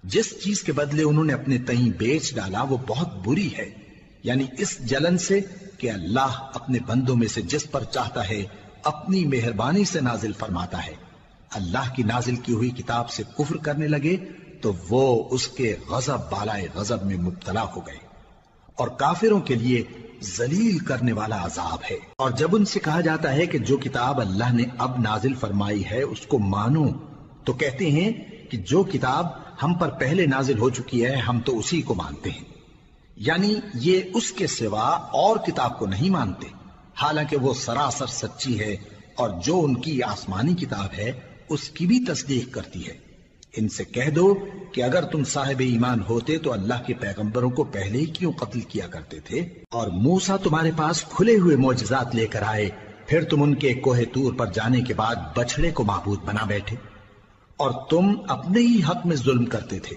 جس چیز کے بدلے انہوں نے اپنے تئیں بیچ ڈالا وہ بہت بری ہے، یعنی اس جلن سے کہ اللہ اپنے بندوں میں سے جس پر چاہتا ہے اپنی مہربانی سے نازل فرماتا ہے۔ اللہ کی نازل کی ہوئی کتاب سے کفر کرنے لگے تو وہ اس کے غضب بالائے غضب میں مبتلا ہو گئے، اور کافروں کے لیے ذلیل کرنے والا عذاب ہے۔ اور جب ان سے کہا جاتا ہے کہ جو کتاب اللہ نے اب نازل فرمائی ہے اس کو مانو، تو کہتے ہیں کہ جو کتاب ہم پر پہلے نازل ہو چکی ہے ہم تو اسی کو مانتے ہیں، یعنی یہ اس کے سوا اور کتاب کو نہیں مانتے، حالانکہ وہ سراسر سچی ہے، اور جو ان کی آسمانی کتاب ہے اس کی بھی تصدیق کرتی ہے۔ ان سے کہہ دو کہ اگر تم صاحب ایمان ہوتے تو اللہ کے پیغمبروں کو پہلے ہی کیوں قتل کیا کرتے تھے؟ اور موسیٰ تمہارے پاس کھلے ہوئے معجزات لے کر آئے، پھر تم ان کے کوہ طور پر جانے کے بعد بچڑے کو معبود بنا بیٹھے، اور تم اپنے ہی حق میں ظلم کرتے تھے۔